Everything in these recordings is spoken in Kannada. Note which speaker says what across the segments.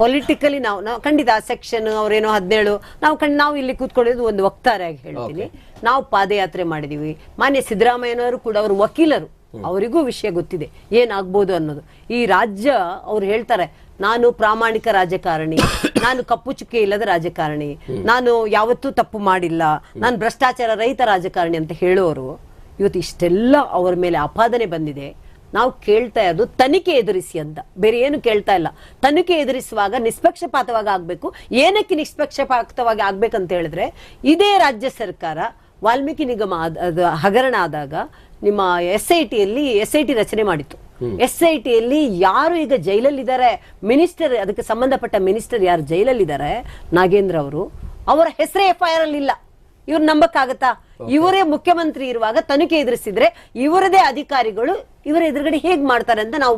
Speaker 1: ಪೊಲಿಟಿಕಲಿ ನಾವು ಖಂಡಿತ ಸೆಕ್ಷನ್ ಅವರೇನೋ 17 ನಾವು ಇಲ್ಲಿ ಕೂತ್ಕೊಳ್ಳೋದು ಒಂದು ವಕ್ತಾರಾಗಿ ಹೇಳ್ತೀನಿ. ನಾವು ಪಾದಯಾತ್ರೆ ಮಾಡಿದೀವಿ. ಮಾನ್ಯ ಸಿದ್ದರಾಮಯ್ಯನವರು ಕೂಡ ಅವರು ವಕೀಲರು, ಅವರಿಗೂ ವಿಷಯ ಗೊತ್ತಿದೆ ಏನಾಗ್ಬೋದು ಅನ್ನೋದು. ಈ ರಾಜ್ಯ ಅವ್ರು ಹೇಳ್ತಾರೆ, ನಾನು ಪ್ರಾಮಾಣಿಕ ರಾಜಕಾರಣಿ, ನಾನು ಕಪ್ಪು ಚುಕ್ಕೆ ಇಲ್ಲದ ರಾಜಕಾರಣಿ, ನಾನು ಯಾವತ್ತೂ ತಪ್ಪು ಮಾಡಿಲ್ಲ, ನಾನು ಭ್ರಷ್ಟಾಚಾರ ರಹಿತ ರಾಜಕಾರಣಿ ಅಂತ ಹೇಳೋರು ಇವತ್ತು ಇಷ್ಟೆಲ್ಲ ಅವರ ಮೇಲೆ ಆಪಾದನೆ ಬಂದಿದೆ. ನಾವು ಕೇಳ್ತಾ ಇರೋದು ತನಿಖೆ ಎದುರಿಸಿ ಅಂತ, ಬೇರೆ ಏನು ಕೇಳ್ತಾ ಇಲ್ಲ. ತನಿಖೆ ಎದುರಿಸುವಾಗ ನಿಷ್ಪಕ್ಷಪಾತವಾಗಿ ಆಗ್ಬೇಕು. ಏನಕ್ಕೆ ನಿಷ್ಪಕ್ಷಪಾತವಾಗಿ ಆಗ್ಬೇಕಂತ ಹೇಳಿದ್ರೆ, ಇದೇ ರಾಜ್ಯ ಸರ್ಕಾರ ವಾಲ್ಮೀಕಿ ನಿಗಮ ಹಗರಣ ಆದಾಗ ನಿಮ್ಮ SIT ರಚನೆ ಮಾಡಿತ್ತು. SIT ಯಾರು ಈಗ ಜೈಲಲ್ಲಿದ್ದಾರೆ, ಮಿನಿಸ್ಟರ್, ಅದಕ್ಕೆ ಸಂಬಂಧಪಟ್ಟ ಮಿನಿಸ್ಟರ್ ಯಾರು ಜೈಲಲ್ಲಿದ್ದಾರೆ, ನಾಗೇಂದ್ರ ಅವರು, ಅವರ ಹೆಸರೇ FIR ಅಲ್ಲಿ ಇಲ್ಲ. ಇವ್ರು ನಂಬಕ್ಕಾಗತ್ತಾ? ಇವರೇ ಮುಖ್ಯಮಂತ್ರಿ ಇರುವಾಗ ತನಿಖೆ ಎದುರಿಸಿದ್ರೆ ಇವರದೇ ಅಧಿಕಾರಿಗಳು ಇವರ ಎದುರುಗಡೆ ಹೇಗ್ ಮಾಡ್ತಾರೆ ಅಂತ ನಾವು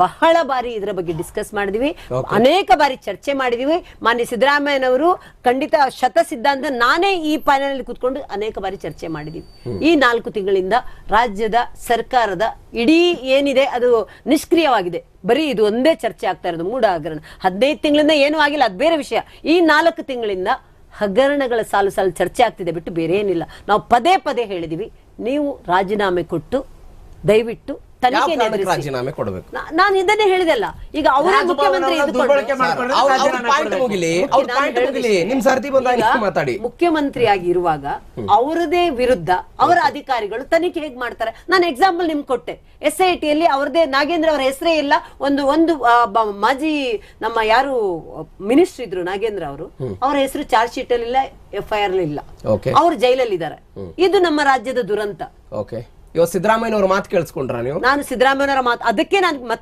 Speaker 1: ಬಹಳ ಬಾರಿ ಇದರ ಬಗ್ಗೆ ಡಿಸ್ಕಸ್ ಮಾಡಿದೀವಿ, ಅನೇಕ ಬಾರಿ ಚರ್ಚೆ ಮಾಡಿದೀವಿ. ಮಾನ್ಯ ಸಿದ್ದರಾಮಯ್ಯನವರು ಖಂಡಿತ ಶತಸಿದ್ಧಾಂತ, ನಾನೇ ಈ ಪ್ಯಾನೆಲ್ ಅಲ್ಲಿ ಕೂತ್ಕೊಂಡು ಅನೇಕ ಬಾರಿ ಚರ್ಚೆ ಮಾಡಿದೀವಿ. ಈ 4 ತಿಂಗಳಿಂದ ರಾಜ್ಯದ ಸರ್ಕಾರದ ಇಡೀ ಏನಿದೆ ಅದು ನಿಷ್ಕ್ರಿಯವಾಗಿದೆ. ಬರೀ ಇದು ಒಂದೇ ಚರ್ಚೆ ಆಗ್ತಾ ಇರೋದು, ಮೂಢ ಹಗರಣ. 15 ತಿಂಗಳಿಂದ ಏನೂ ಆಗಿಲ್ಲ, ಅದು ಬೇರೆ ವಿಷಯ. ಈ 4 ತಿಂಗಳಿಂದ ಹಗರಣಗಳ ಸಾಲು ಚರ್ಚೆ ಆಗ್ತಿದೆ ಬಿಟ್ಟು ಬೇರೆ ಏನಿಲ್ಲ. ನಾವು ಪದೇ ಪದೇ ಹೇಳಿದೀವಿ, ನೀವು ರಾಜೀನಾಮೆ ಕೊಟ್ಟು ದಯವಿಟ್ಟು ತನಿಖೆ
Speaker 2: ರಾಜೀನಾಮೆ ಕೊಡಬೇಕು.
Speaker 1: ನಾನು ಇದನ್ನೇ ಹೇಳಿದೆಲ್ಲ. ಈಗ ಅವರ ಮುಖ್ಯಮಂತ್ರಿ ಮುಖ್ಯಮಂತ್ರಿಯಾಗಿ ಇರುವಾಗ ಅವರದೇ ವಿರುದ್ಧ ಅವರ ಅಧಿಕಾರಿಗಳು ತನಿಖೆ ಹೇಗ್ ಮಾಡ್ತಾರೆ? ನಾನು ಎಕ್ಸಾಂಪಲ್ ನಿಮ್ಗೆ ಕೊಟ್ಟೆ. SIT ಅವರದೇ ನಾಗೇಂದ್ರ ಅವರ ಹೆಸರೇ ಇಲ್ಲ. ಒಂದು ಮಾಜಿ ನಮ್ಮ ಯಾರು ಮಿನಿಸ್ಟರ್ ಇದ್ರು ನಾಗೇಂದ್ರ ಅವರು, ಅವರ ಹೆಸರು ಚಾರ್ಜ್ ಶೀಟ್ ಅಲ್ಲಿ ಇಲ್ಲ, FIR ಇಲ್ಲ, ಅವರು ಜೈಲಲ್ಲಿ ಇದ್ದಾರೆ. ಇದು ನಮ್ಮ ರಾಜ್ಯದ ದುರಂತ.
Speaker 2: ಇವತ್ತು ಸಿದ್ದರಾಮಯ್ಯನವ್ರ ಮಾತು ಕೇಳಿಸ್ಕೊಂಡ್ರ ನೀವು?
Speaker 1: ನಾನು ಸಿದ್ದರಾಮಯ್ಯನವರ ಮಾತು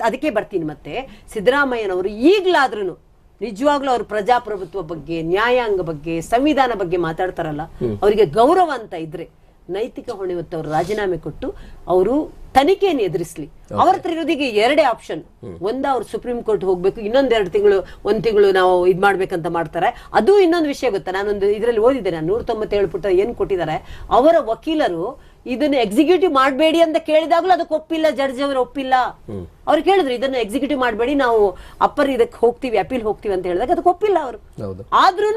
Speaker 1: ಅದಕ್ಕೆ ಬರ್ತೀನಿ. ಮತ್ತೆ ಸಿದ್ದರಾಮಯ್ಯನವರು ಈಗ್ಲಾದ್ರೂ ನಿಜವಾಗ್ಲೂ ಅವರು ಪ್ರಜಾಪ್ರಭುತ್ವ ಬಗ್ಗೆ, ನ್ಯಾಯಾಂಗ ಬಗ್ಗೆ, ಸಂವಿಧಾನ ಬಗ್ಗೆ ಮಾತಾಡ್ತಾರಲ್ಲ, ಅವರಿಗೆ ಗೌರವ ಅಂತ ಇದ್ರೆ ನೈತಿಕ ಹೊಣೆ ಹೊತ್ತು ಅವರು ರಾಜೀನಾಮೆ ಕೊಟ್ಟು ಅವರು ತನಿಖೆಯನ್ನು ಎದುರಿಸಲಿ. ಅವರ ಹತ್ರ ಇರೋದಿಗೆ 2 ಆಪ್ಷನ್. ಅವ್ರು ಸುಪ್ರೀಂ ಕೋರ್ಟ್ ಹೋಗ್ಬೇಕು, ಇನ್ನೊಂದ್ 1 ತಿಂಗಳು ನಾವು ಇದ್ ಮಾಡ್ಬೇಕಂತ ಮಾಡ್ತಾರೆ. ಅದು ಇನ್ನೊಂದು ವಿಷಯ ಗೊತ್ತಾ, ನಾನೊಂದು ಇದ್ರಲ್ಲಿ ಓದಿದ್ದೇನೆ, 197 ಪುಟ ಏನ್ ಕೊಟ್ಟಿದ್ದಾರೆ. ಅವರ ವಕೀಲರು ಇದನ್ನ ಎಕ್ಸಿಕ್ಯೂಟಿವ್ ಮಾಡಬೇಡಿ ಅಂತ ಕೇಳಿದಾಗ್ಲೂ ಅದಕ್ಕೆ ಒಪ್ಪಿಲ್ಲ, ಜಡ್ಜ್ ಅವರು ಒಪ್ಪಿಲ್ಲ. ಅವ್ರು ಕೇಳಿದ್ರು ಇದನ್ನ ಎಕ್ಸಿಕ್ಯೂಟಿವ್ ಮಾಡಬೇಡಿ, ನಾವು ಅಪ್ಪರ್ ಇದಕ್ಕೆ ಹೋಗ್ತೀವಿ, ಅಪೀಲ್ ಹೋಗ್ತೀವಿ ಅಂತ ಹೇಳಿದಾಗ ಅದಕ್ಕೆ ಒಪ್ಪಿಲ್ಲ ಅವರು. ಆದ್ರೂ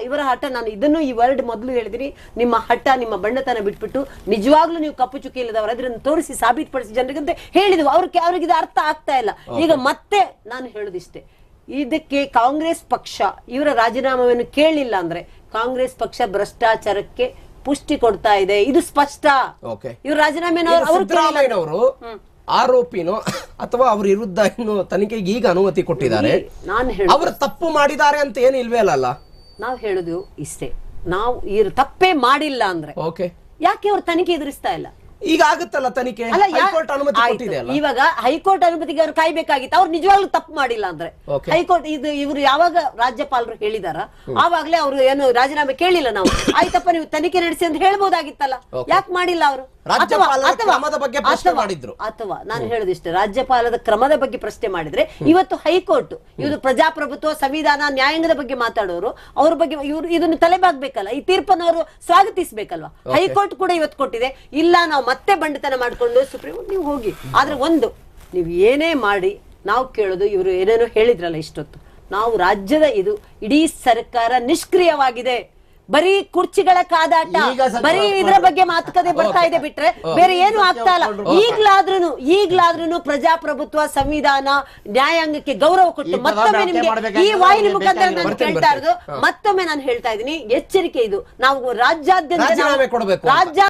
Speaker 1: ಇವರ ಹಠ, ನಾನು ಇದನ್ನು ಈ ವರ್ಡ್ ಮೊದಲು ಹೇಳಿದಿರಿ, ನಿಮ್ಮ ಹಠ, ನಿಮ್ಮ ಬಣ್ಣತನ ಬಿಟ್ಬಿಟ್ಟು ನಿಜವಾಗ್ಲೂ ನೀವು ಕಪ್ಪು ಚುಕ್ಕಿ ಇಲ್ಲದವರು ಅದನ್ನು ತೋರಿಸಿ ಸಾಬೀತುಪಡಿಸಿ ಜನರಿಗಂತ ಹೇಳಿದ್ವು. ಅವ್ರಿಗೆ ಇದು ಅರ್ಥ ಆಗ್ತಾ ಇಲ್ಲ. ಈಗ ಮತ್ತೆ ನಾನು ಹೇಳುದಿಷ್ಟೇ, ಇದಕ್ಕೆ ಕಾಂಗ್ರೆಸ್ ಪಕ್ಷ ಇವರ ರಾಜೀನಾಮೆಯನ್ನು ಕೇಳಿಲ್ಲ ಅಂದ್ರೆ ಕಾಂಗ್ರೆಸ್ ಪಕ್ಷ ಭ್ರಷ್ಟಾಚಾರಕ್ಕೆ ಪುಷ್ಟಿ ಕೊಡ್ತಾ ಇದೆ, ಇದು ಸ್ಪಷ್ಟ. ಇವರು ರಾಜೀನಾಮೆನವರು
Speaker 2: ಆರೋಪಿನೋ ಅಥವಾ ಅವ್ರ ವಿರುದ್ಧ ಇನ್ನು ತನಿಖೆಗೆ ಈಗ ಅನುಮತಿ ಕೊಟ್ಟಿದ್ದಾರೆ, ಅವರು ತಪ್ಪು ಮಾಡಿದ್ದಾರೆ ಅಂತ ಏನು ಇಲ್ವೇ ಅಲ್ಲ.
Speaker 1: ನಾವು ಹೇಳುದು ಇಷ್ಟೇ, ನಾವು ತಪ್ಪೇ ಮಾಡಿಲ್ಲ ಅಂದ್ರೆ ಯಾಕೆ ಅವ್ರು ತನಿಖೆ ಎದುರಿಸ್ತಾ ಇಲ್ಲ?
Speaker 2: ಈಗ ಆಗುತ್ತಲ್ಲ ತನಿಖೆ, ಹೈಕೋರ್ಟ್ ಅನುಮತಿ ಕೊಟ್ಟಿದೆ.
Speaker 1: ಇವಾಗ ಹೈಕೋರ್ಟ್ ಅನುಮತಿಗೆ ಅವ್ರು ಕಾಯ್ಬೇಕಾಗಿತ್ತು. ಅವ್ರು ನಿಜವಾಗ್ಲೂ ತಪ್ಪು ಮಾಡಿಲ್ಲ ಅಂದ್ರೆ ಹೈಕೋರ್ಟ್ ಇವರು ಯಾವಾಗ ರಾಜ್ಯಪಾಲರು ಹೇಳಿದಾರ ಆವಾಗ್ಲೇ ಅವರು ಏನು ರಾಜೀನಾಮೆ ಕೇಳಿಲ್ಲ. ನಾವು ಆಯ್ತಪ್ಪ ನೀವು ತನಿಖೆ ನಡೆಸಿ ಅಂತ ಹೇಳ್ಬೋದಾಗಿತ್ತಲ್ಲ, ಯಾಕೆ ಮಾಡಿಲ್ಲ ಅವರು? ಅಥವಾ ನಾನು ಹೇಳುದಿಷ್ಟೇ, ರಾಜ್ಯಪಾಲದ ಕ್ರಮದ ಬಗ್ಗೆ ಪ್ರಶ್ನೆ ಮಾಡಿದ್ರೆ ಇವತ್ತು ಹೈಕೋರ್ಟ್ ಇವರು ಪ್ರಜಾಪ್ರಭುತ್ವ, ಸಂವಿಧಾನ, ನ್ಯಾಯಾಂಗದ ಬಗ್ಗೆ ಮಾತಾಡೋರು, ಅವ್ರ ಬಗ್ಗೆ ಇವರು ಇದನ್ನು ತಲೆಬಾಗ್ಬೇಕಲ್ಲ, ಈ ತೀರ್ಪನ್ನು ಸ್ವಾಗತಿಸಬೇಕಲ್ವಾ? ಹೈಕೋರ್ಟ್ ಕೂಡ ಇವತ್ತು ಕೊಟ್ಟಿದೆ, ಇಲ್ಲ ನಾವು ಮತ್ತೆ ಬಂಡತನ ಮಾಡ್ಕೊಂಡು ಸುಪ್ರೀಂ ಕೋರ್ಟ್ ನೀವು ಹೋಗಿ. ಆದ್ರೆ ನೀವು ಏನೇ ಮಾಡಿ ನಾವು ಕೇಳೋದು, ಇವರು ಏನೇನೋ ಹೇಳಿದ್ರಲ್ಲ ಇಷ್ಟೊತ್ತು, ನಾವು ರಾಜ್ಯದ ಇಡೀ ಸರ್ಕಾರ ನಿಷ್ಕ್ರಿಯವಾಗಿದೆ. ಬರೀ ಕುರ್ಚಿಗಳ ಕಾದಾಟ, ಬರೀ ಇದ್ರ ಬಗ್ಗೆ ಮಾತುಕತೆ ಬರ್ತಾ ಇದೆ ಬಿಟ್ರೆ ಬೇರೆ ಏನು ಆಗ್ತಾ ಇಲ್ಲ. ಈಗ್ಲಾದ್ರೂ ಪ್ರಜಾಪ್ರಭುತ್ವ, ಸಂವಿಧಾನ, ನ್ಯಾಯಾಂಗಕ್ಕೆ ಗೌರವ ಕೊಟ್ಟು ಮತ್ತೊಮ್ಮೆ ನಿಮ್ಗೆ ಈ ವಾಹಿನಿ ಮುಖಾಂತರ ನಾನು ಕೇಳ್ತಾ ಇರೋದು, ಮತ್ತೊಮ್ಮೆ ನಾನು ಹೇಳ್ತಾ ಇದ್ದೀನಿ, ಎಚ್ಚರಿಕೆ ಇದು. ನಾವು ರಾಜ್ಯಾದ್ಯಂತ